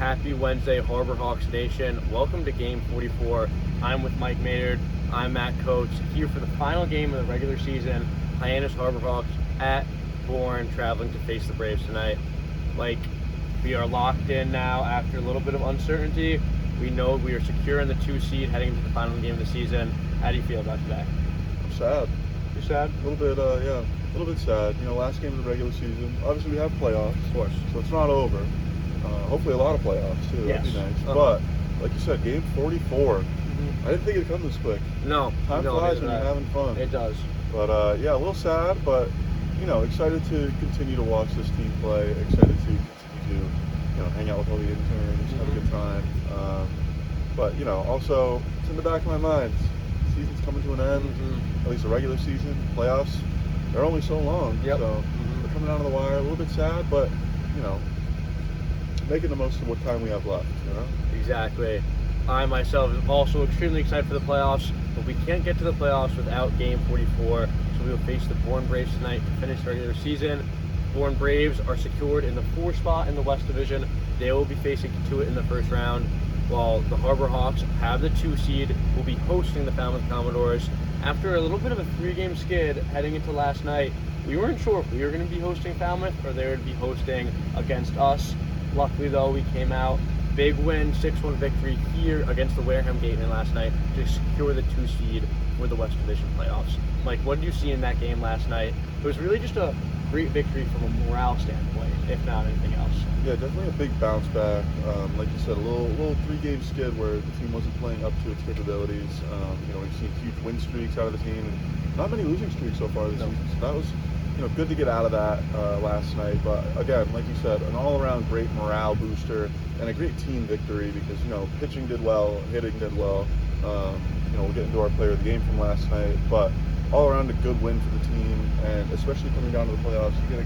Happy Wednesday, Harbor Hawks Nation. Welcome to Game 44. I'm with Mike Maynard. I'm Matt Coates, here for the final game of the regular season. Hyannis Harbor Hawks at Bourne, traveling to face the Braves tonight. Mike, we are locked in now after a little bit of uncertainty. We know we are secure in the 2 seed heading into the final game of the season. How do you feel about today? I'm sad. You're sad? A little bit, a little bit sad. You know, last game of the regular season. Obviously, we have playoffs. Of course. So it's not over. Hopefully a lot of playoffs, too. Yes. That'd be nice. Uh-huh. But, like you said, game 44. I didn't think it'd come this quick. No. Time flies when you're having fun. It does. But, yeah, a little sad, but, you know, excited to continue to watch this team play. Excited to continue to, you know, hang out with all the interns, have a good time. But, you know, also, it's in the back of my mind. Season's coming to an end, at least the regular season. Playoffs, they're only so long. Yep. So they're coming out of the wire. A little bit sad, but, you know, making the most of what time we have left, you know? Exactly. I myself am also extremely excited for the playoffs, but we can't get to the playoffs without Game 44, so we will face the Bourne Braves tonight to finish the regular season. Bourne Braves are secured in the 4 spot in the West Division. They will be facing Katuitt in the first round, while the Harbor Hawks have the 2 seed, will be hosting the Falmouth Commodores. After a little bit of a 3-game skid heading into last night, we weren't sure if we were going to be hosting Falmouth or they would be hosting against us. Luckily, though, we came out. Big win, 6-1 victory here against the Wareham Gatemen last night to secure the 2 seed for the West Division playoffs. Mike, what did you see in that game last night? It was really just a great victory from a morale standpoint, if not anything else. Yeah, definitely a big bounce back. Like you said, a little 3-game skid where the team wasn't playing up to its capabilities. You know, we've seen huge win streaks out of the team, and not many losing streaks so far this season. So that was, you know, good to get out of that last night. But again, like you said, an all-around great morale booster and a great team victory because, you know, pitching did well, hitting did well. You know, we'll get into our player of the game from last night, but all around a good win for the team, and especially coming down to the playoffs, you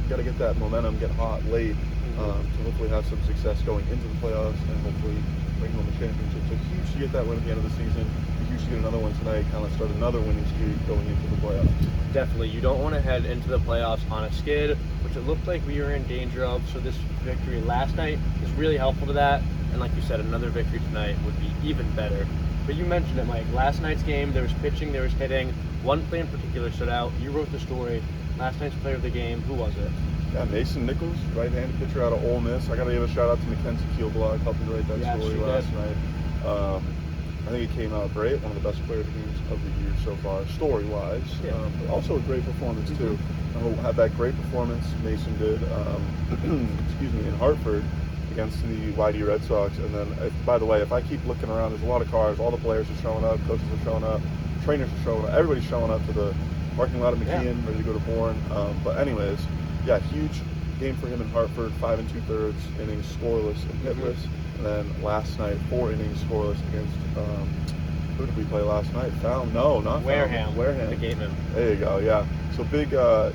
gotta get that momentum, get hot late, to hopefully have some success going into the playoffs and hopefully bring home a championship. So huge to get that win at the end of the season. Huge to get another one tonight, kind of start another winning streak going into the playoffs. Definitely. You don't want to head into the playoffs on a skid, which it looked like we were in danger of. So this victory last night is really helpful to that. And like you said, another victory tonight would be even better. But you mentioned it, Mike. Last night's game, there was pitching, there was hitting. One play in particular stood out. You wrote the story. Last night's player of the game, who was it? Yeah, Mason Nichols, right-handed pitcher out of Ole Miss. I got to give a shout-out to Mackenzie Keelblock, helped me write that story last night. I think it came out great, one of the best player of the games of the year so far, story-wise. Yeah. But also a great performance, too. Had that great performance Mason did, excuse me, in Hartford against the YD Red Sox. And then, by the way, if I keep looking around, there's a lot of cars. All the players are showing up, coaches are showing up, trainers are showing up. Everybody's showing up to the parking lot of McKeon, ready to go to Bourne. But anyways, yeah, huge game for him in Hartford, 5 2/3 innings scoreless and hitless. And then last night, 4 innings scoreless against, who did we play last night? Wareham. Wareham. The Gatemen. There you go, yeah. So big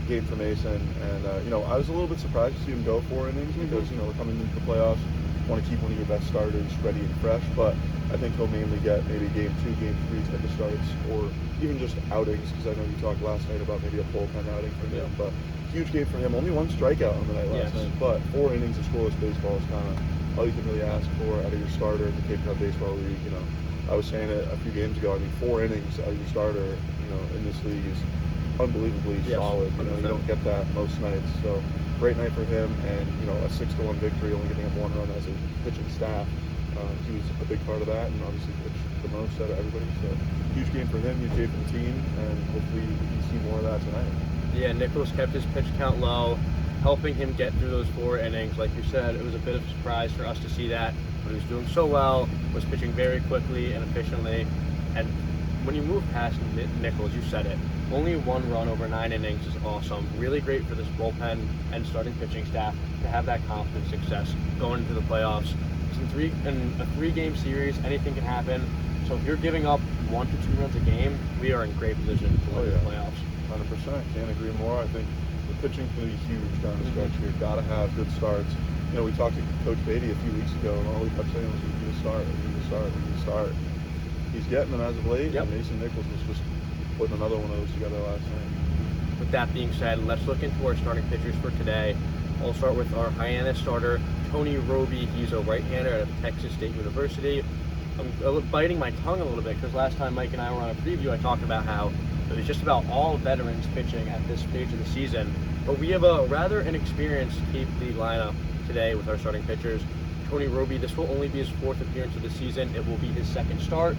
game for Mason. And, you know, I was a little bit surprised to see him go 4 innings because, you know, we're coming into the playoffs. Want to keep one of your best starters ready and fresh, but I think he'll mainly get maybe game 2, game 3 type of starts, or even just outings, because I know you talked last night about maybe a bullpen outing for him, but huge game for him. Only 1 strikeout on the night last night, but 4 innings of scoreless baseball is kind of all you can really ask for out of your starter in the Cape Cod Baseball League. You know, I was saying it a few games ago. I mean, 4 innings out of your starter, you know, in this league is unbelievably solid. You know, you don't get that most nights. So great night for him, and you know, a 6-1 victory, only giving up 1 run as a pitching staff. He was a big part of that, and obviously pitched the most out of everybody. So huge game for him, huge game for the team, and hopefully we can see more of that tonight. Yeah, Nichols kept his pitch count low, helping him get through those 4 innings. Like you said, it was a bit of a surprise for us to see that, but he was doing so well, was pitching very quickly and efficiently. And when you move past Nichols, you said it, only 1 run over 9 innings is awesome. Really great for this bullpen and starting pitching staff to have that confident success going into the playoffs. In a 3-game series, anything can happen. So if you're giving up 1 to 2 runs a game, we are in great position to win the playoffs. 100%. Can't agree more. I think the pitching can be huge down the stretch here. Got to have good starts. You know, we talked to Coach Beatty a few weeks ago, and all he kept saying was, "We need to start. We need to start. We need to start." He's getting them as of late. And Mason Nichols was just putting another one of those together last night. With that being said, let's look into our starting pitchers for today. I'll start with our Hyannis starter, Tony Roby. He's a right-hander out of Texas State University. I'm biting my tongue a little bit because last time Mike and I were on a preview, I talked about how it was just about all veterans pitching at this stage of the season. But we have a rather inexperienced Cape League lineup today with our starting pitchers. Tony Roby, this will only be his 4th appearance of the season. It will be his 2nd start.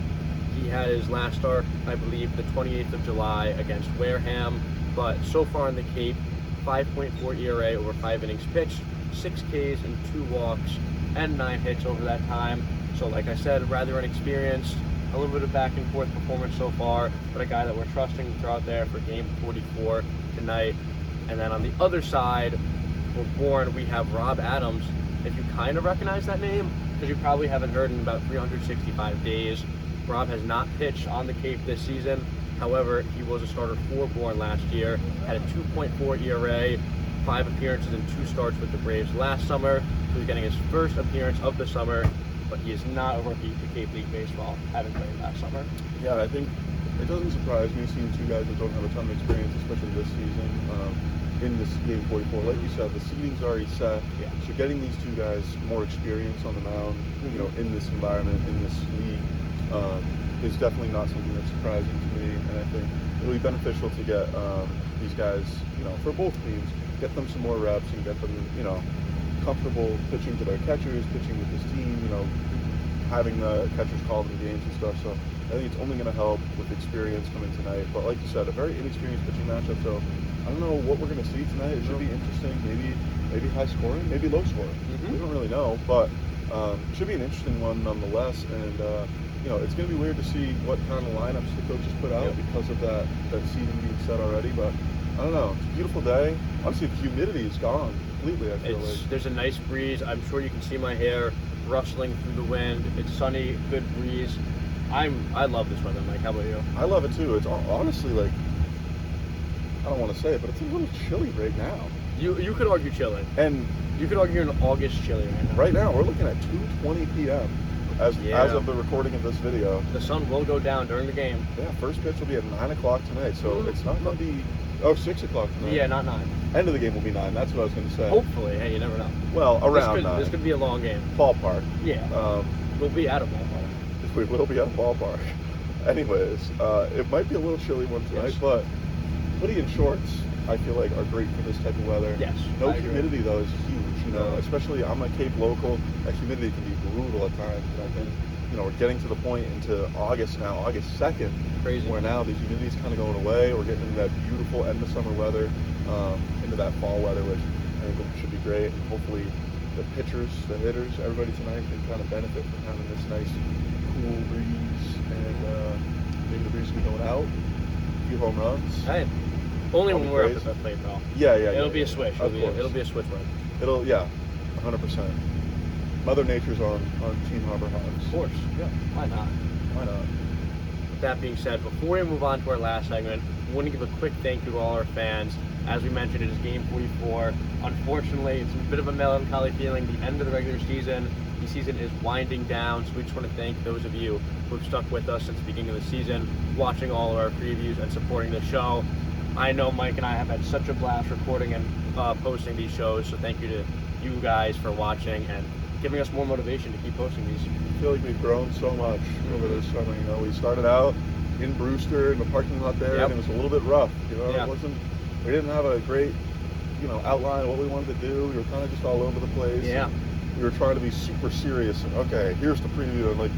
He had his last start, I believe, the 28th of July against Wareham. But so far in the Cape, 5.4 ERA over 5 innings pitched, 6 Ks and 2 walks, and 9 hits over that time. So like I said, rather inexperienced, a little bit of back and forth performance so far, but a guy that we're trusting to throw out there for game 44 tonight. And then on the other side, for Bourne, we have Rob Adams. If you kind of recognize that name, because you probably haven't heard in about 365 days. Rob has not pitched on the Cape this season. However, he was a starter for Bourne last year, had a 2.4 ERA, 5 appearances and 2 starts with the Braves last summer. So he's getting his first appearance of the summer, but he is not a rookie to Cape League baseball, having played last summer. Yeah, I think it doesn't surprise me seeing 2 guys that don't have a ton of experience, especially this season, in this game 44. Like you said, the seeding's already set. Yeah. So getting these 2 guys more experience on the mound, you know, in this environment, in this league, is definitely not something that's surprising to me. And I think it'll be beneficial to get these guys, you know, for both teams, get them some more reps and get them, you know, comfortable pitching to their catchers, pitching with this team, you know, having the catchers call them games and stuff. So I think it's only going to help with experience coming tonight. But like you said, a very inexperienced pitching matchup. So I don't know what we're going to see tonight. It should be interesting. Maybe high scoring, maybe low scoring. We don't really know, but it should be an interesting one nonetheless. And you know, it's going to be weird to see what kind of lineups the coaches put out because of that seeding being set already. But I don't know. It's a beautiful day. Honestly, the humidity is gone completely. I feel like There's a nice breeze. I'm sure you can see my hair rustling through the wind. It's sunny, good breeze. I love this weather, Mike. How about you? I love it too. It's honestly like, I don't want to say it, but it's a little chilly right now. You could argue chilly. And you could argue an August chilly right now. Right now, we're looking at 2:20 p.m. As of the recording of this video. The sun will go down during the game. Yeah, first pitch will be at 9 o'clock tonight, so it's not going to be... Oh, 6 o'clock tonight. Yeah, not 9. End of the game will be 9. That's what I was going to say. Hopefully. Hey, you never know. Well, around 9. This could be a long game. Ballpark. Yeah. We'll be at a ballpark. We will be at a ballpark. Anyways, it might be a little chilly one tonight, but hoodie and shorts, I feel like, are great for this type of weather. Yes. No humidity, though, is huge. You know, especially I'm a Cape local. That humidity can be brutal at times. And I think, you know, we're getting to the point into August now, August 2nd, Crazy. Where now the humidity's kind of going away. We're getting into that beautiful end of summer weather, into that fall weather, which I think should be great. And hopefully the pitchers, the hitters, everybody tonight can kind of benefit from having this nice, cool breeze. And maybe the breeze will be going out. A few home runs. Hey, only when we're up at that plate, though. Yeah. It'll be a switch. It'll be a switch run. 100%. Mother Nature's on Team Harbor Hogs. Of course. Yeah. Why not? Why not? With that being said, before we move on to our last segment, I want to give a quick thank you to all our fans. As we mentioned, it is game 44. Unfortunately, it's a bit of a melancholy feeling. The end of the regular season. The season is winding down, so we just want to thank those of you who have stuck with us since the beginning of the season, watching all of our previews and supporting the show. I know Mike and I have had such a blast recording and posting these shows, so thank you to you guys for watching and giving us more motivation to keep posting these. I feel like we've grown so much over this summer. You know, we started out in Brewster in the parking lot there, and it was a little bit rough. You know, we didn't have a great, you know, outline of what we wanted to do. We were kind of just all over the place. Yeah. We were trying to be super serious and okay, here's the preview. And like,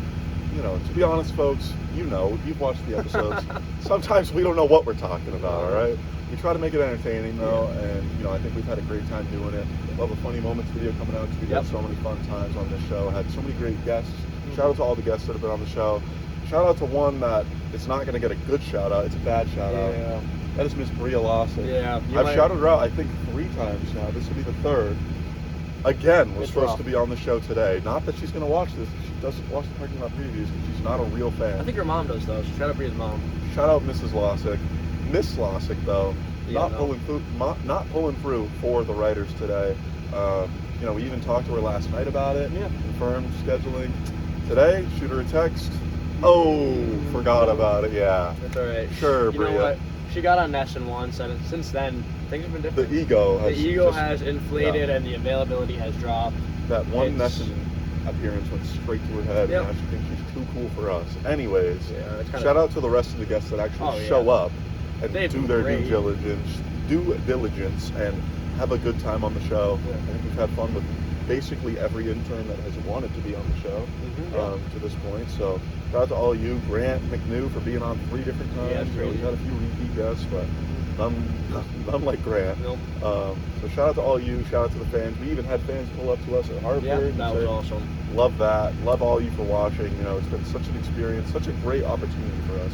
you know, to be honest, folks, you know, you've watched the episodes. Sometimes we don't know what we're talking about. All right. We try to make it entertaining though, and you know, I think we've had a great time doing it. Love a funny moments video coming out. We've had so many fun times on this show. Had so many great guests. Shout out to all the guests that have been on the show. Shout out to one that it's not going to get a good shout out. It's a bad shout out. That is Miss Bria Lawson. Yeah. I've shouted her out, I think, 3 times now. This will be the 3rd. Again, was supposed to be on the show today. Not that she's going to watch this. She doesn't watch the parking lot previews because she's not a real fan. I think her mom does, though. Shout out Bria's mom. Shout out Mrs. Lawsick. Miss Lawsick, though, not pulling through for the writers today. You know, we even talked to her last night about it. Yeah. Confirmed scheduling. Today, shoot her a text. Oh, forgot about it. Yeah. That's all right. Sure, You Bria. know what? She got on Nesson once, and since then things have been different. The ego has inflated, and the availability has dropped. That one Nesson appearance went straight to her head, and now she thinks she's too cool for us. Anyways, shout out to the rest of the guests that actually show up and do their due diligence, and have a good time on the show. I think we've had fun with basically every intern that has wanted to be on the show to this point. So shout out to all you, Grant McNew, for being on 3 different times. We've had a few repeat guests, but none like Grant. Nope. So shout out to all you, shout out to the fans. We even had fans pull up to us at Harvard. Yeah, that was awesome. Love that. Love all you for watching. It's been such an experience, such a great opportunity for us.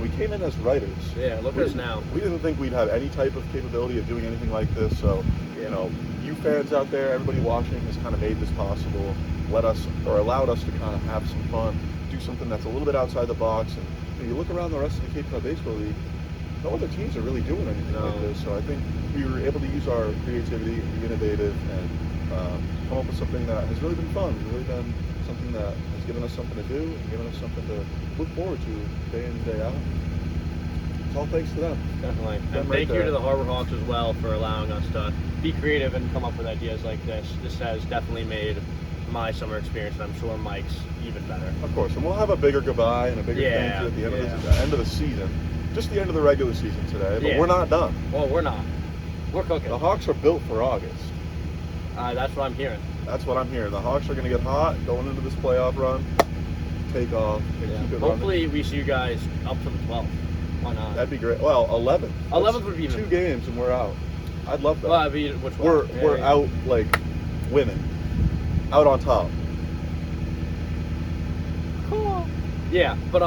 We came in as writers. Yeah, look at us now. We didn't think we'd have any type of capability of doing anything like this. So, you fans out there, everybody watching has kind of made this possible. Allowed us to kind of have some fun, do something that's a little bit outside the box. And you look around the rest of the Cape Cod Baseball League, no other teams are really doing anything like this. So I think we were able to use our creativity and be innovative and come up with something that has really been fun. Really been something that has given us something to do and given us something to look forward to day in and day out. It's all thanks to them. Definitely. And thank you to the Harbor Hawks as well for allowing us to be creative and come up with ideas like this. This has definitely made my summer experience, and I'm sure Mike's, even better. Of course, and we'll have a bigger goodbye and a bigger thank you at the end of the season. Just the end of the regular season today, but we're not done. Well, we're not. We're cooking. The Hawks are built for August. That's what I'm hearing. That's what I'm hearing. The Hawks are going to get hot going into this playoff run, take off, and keep it Hopefully running. we see you guys up to the 12th. Why not? That'd be great. Well, 11th. 11th would be 2 games and we're out. I'd love that. Well, I mean, which one? We're out, like, winning. Out on top. Cool. Yeah, but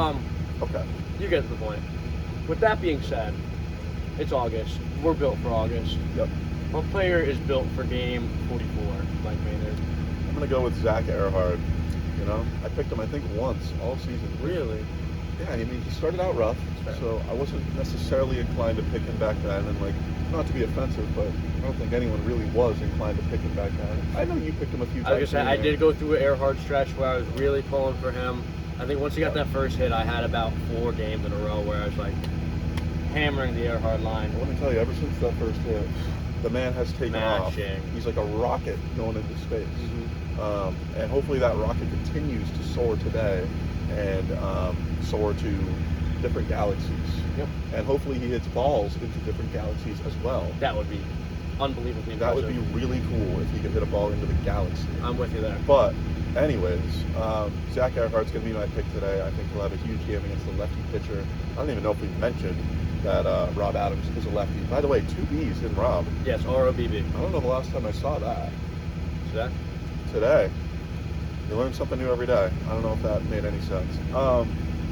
okay. You get the point. With that being said, it's August. We're built for August. Yep. What player is built for game 44, Mike Maynard? I'm going to go with Zach Earhart. I picked him, I think, once all season. Really? Yeah, I mean, he started out rough, so I wasn't necessarily inclined to pick him back then. And, not to be offensive, but I don't think anyone really was inclined to pick him back then. I know you picked him a few times. I did go through an Earhart stretch where I was really pulling for him. I think once he got that first hit, I had about 4 games in a row where I was like hammering the Earhart line. I want to tell you, ever since that first hit, the man has taken off. He's like a rocket going into space. And hopefully that rocket continues to soar today and soar to different galaxies. Yep. And hopefully he hits balls into different galaxies as well. That would be unbelievably impressive. That would be really cool if he could hit a ball into the galaxy. I'm with you there. But anyways, Zach Earhart's going to be my pick today. I think he'll have a huge game against the lefty pitcher. I don't even know if we mentioned that Rob Adams is a lefty. By the way, 2 B's in Rob. Yes, R-O-B-B. I don't know the last time I saw that. Today? You learn something new every day. I don't know if that made any sense.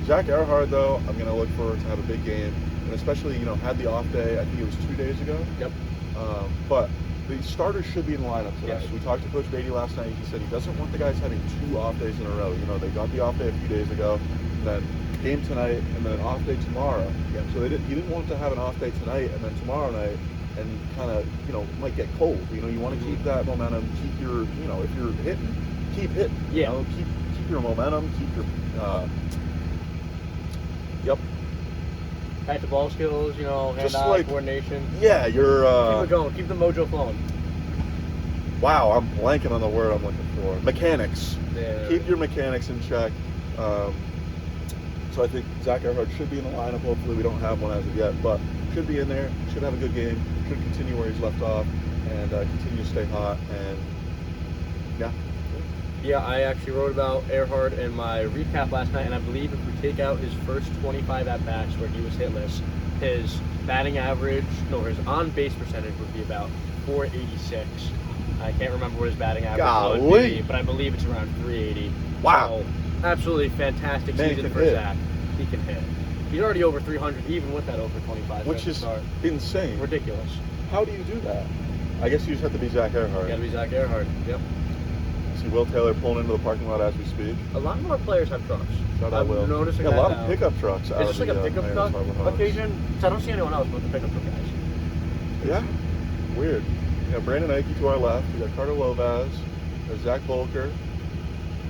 Zach Earhart, though, I'm going to look forward to have a big game. And especially, had the off day, I think it was 2 days ago. Yep. But the starters should be in the lineup today. Yes. We talked to Coach Beatty last night. He said he doesn't want the guys having 2 off days in a row. They got the off day a few days ago, then game tonight, and then an off day tomorrow. Yep. So he didn't want to have an off day tonight and then tomorrow night, and kind of, might get cold. You want to keep that momentum, keep your, if you're hitting, keep hitting. Yeah. Keep your momentum, keep your, yep. Back to ball skills, hand-eye coordination. Yeah, you're... keep it going. Keep the mojo flowing. Wow, I'm blanking on the word I'm looking for. Mechanics. Yeah. Keep your mechanics in check. So I think Zach Earhart should be in the lineup. Hopefully we don't have one as of yet, but should be in there. Should have a good game. Should continue where he's left off and continue to stay hot. And yeah. Yeah, I actually wrote about Earhart in my recap last night, and I believe if we take out his first 25 at-bats where he was hitless, his batting average, his on-base percentage would be about 486. I can't remember what his batting average would be, but I believe it's around 380. Wow. So, absolutely fantastic season for Zach. He can hit. He's already over 300, even with that over 25. Which is insane. Ridiculous. How do you do that? I guess you just have to be Zach Earhart. You gotta be Zach Earhart, yep. See Will Taylor pulling into the parking lot as we speak. A lot more players have trucks. Shout out Will. Noticing a that lot now. of pickup trucks out Is this of like the a pickup Maynard's truck Harbor occasion? Because I don't see anyone else but the pickup truck guys. Yeah, weird. Brandon Ike to our left. We got Carter Lovaz. There's Zach Volker.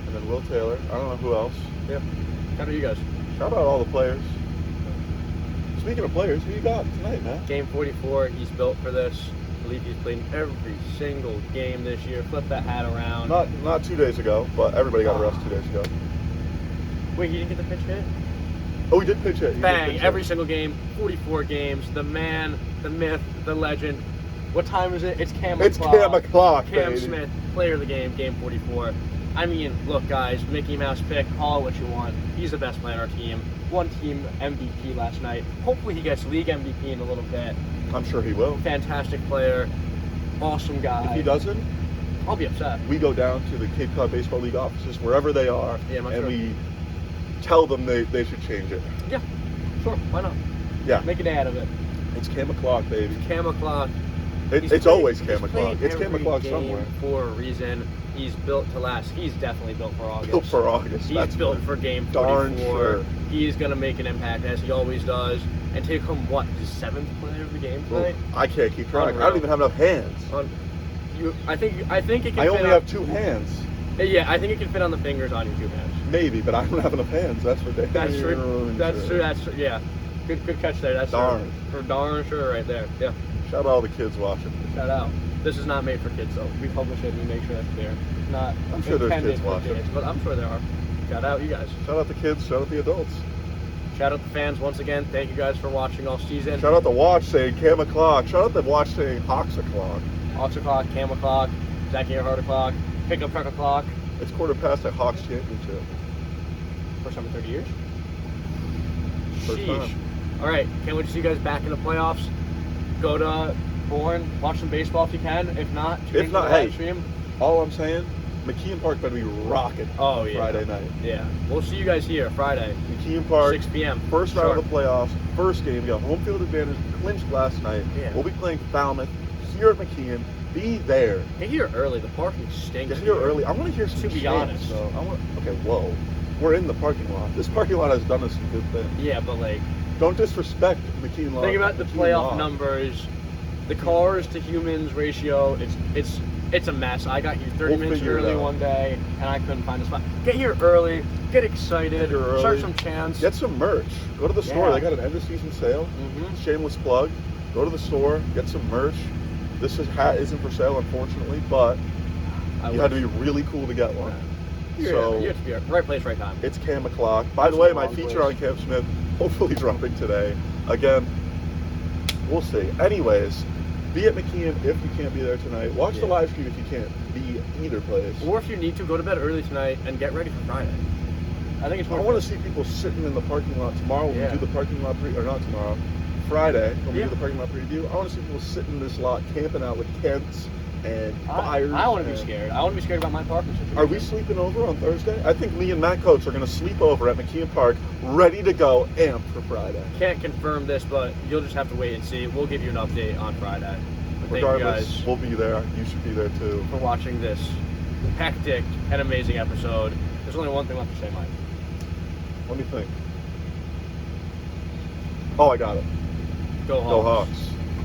And then Will Taylor. I don't know who else. Yeah. How about you guys? Shout out all the players. Speaking of players, who you got tonight, man? Game 44, he's built for this. I believe he's played every single game this year. Flip that hat around. Not 2 days ago, but everybody got a rest 2 days ago. Wait, he didn't get the pitch hit? Oh, he did pitch hit. He Bang, did pitch every hit. single game, 44 games. The man, the myth, the legend. What time is it? It's Cam It's o'clock. Cam o'clock, Cam baby. Smith, player of the game, game 44. I mean, look, guys, Mickey Mouse pick, call it what you want. He's the best player on our team. Won team MVP last night. Hopefully he gets league MVP in a little bit. I'm sure he will. Fantastic player. Awesome guy. If he doesn't, I'll be upset. we go down to the Cape Cod Baseball League offices, wherever they are, Yeah, I'm and sure. we tell them they should change it. Yeah, sure, why not? Yeah. Make a day out of it. It's Cam o'clock, baby. Cam o'clock. It's always Cam he's o'clock. played It's Cam every o'clock game somewhere. for a reason. He's built to last. He's definitely built for August. Built for August. He's That's built good. for game Darn 44. sure. He's going to make an impact, as he always does. And take home, what, his 7th player of the game Well, tonight? I can't keep track. I Unreal. don't even have enough hands. I think it can I fit only on, have 2 hands. Yeah, I think it can fit on the fingers on your 2 hands. Maybe, but I don't have enough hands. That's for damn That's true. That's sure. true. That's true. Yeah. Good catch there. That's Darn. For darn sure right there. Yeah. Shout out all the kids watching. Shout out. This is not made for kids though. We publish it and we make sure that's clear. It's not I'm sure there's intended kids for watching. kids, but I'm sure there are. Shout out you guys. Shout out the kids. Shout out the adults. Shout out the fans once again. Thank you guys for watching all season. Shout out the watch saying Cam o'clock. Shout out the watch saying Hawks o'clock. Hawks o'clock, Cam o'clock, Zach Earhart o'clock, pickup truck o'clock. It's quarter past at Hawks championship. First time in 30 years. First time. All right, can't wait to see you guys back in the playoffs. Go to Bourne, watch some baseball if you can. If not, tune into the hey. live stream. All I'm saying, McKeon Park better be rocking Oh yeah. Friday night. Yeah, we'll see you guys here Friday, McKeon Park, 6 p.m. first round Sure. of the playoffs, first game. We got home field advantage clinched last night. Yeah. We'll be playing Falmouth here at McKeon. Be there. Get here early. The parking stinks. Get here early. I want to hear some To be chants, honest. though. Okay, whoa. We're in the parking lot. This parking lot has done us some good things. Yeah, but like, Don't disrespect McKeon lot. think about the McKeon playoff lot. numbers, the cars to humans ratio. It's a mess. I got here 30 We'll minutes figure it early out. one day, and I couldn't find a spot. Get here early. Get excited. Get here early. Start some chants. Get some merch. Go to the store. Yeah. They got an end of season sale. Mhm. Shameless plug. Go to the store. Get some merch. Hat isn't for sale, unfortunately, but you had to be really cool to get one. You So have to be at right place, right time. it's Cam o'clock. By the That's way, the my wrong feature place. on Cam Smith hopefully dropping today. Again, we'll see. Anyways, be at McKeon if you can't be there tonight. Watch the Yeah. live stream if you can't be either place. Or if you need to, go to bed early tonight and get ready for Friday. I think it's I worth want it. to see people sitting in the parking lot tomorrow when Yeah. we do the parking lot or not tomorrow, Friday when we Yeah. do the parking lot preview. I want to see people sitting in this lot camping out with tents and fires. I want to be and- scared. I want to be scared about my parking situation. Are we sleeping over on Thursday? I think me and Matt Coates are going to sleep over at McKeon Park, ready to go, amped for Friday. Can't confirm this, but you'll just have to wait and see. We'll give you an update on Friday. But thank you Regardless, guys we'll be there. You should be there too. for watching this hectic and amazing episode. There's only one thing left to say, Mike. Let me think. Oh, I got it. Go Hawks. Go Hawks.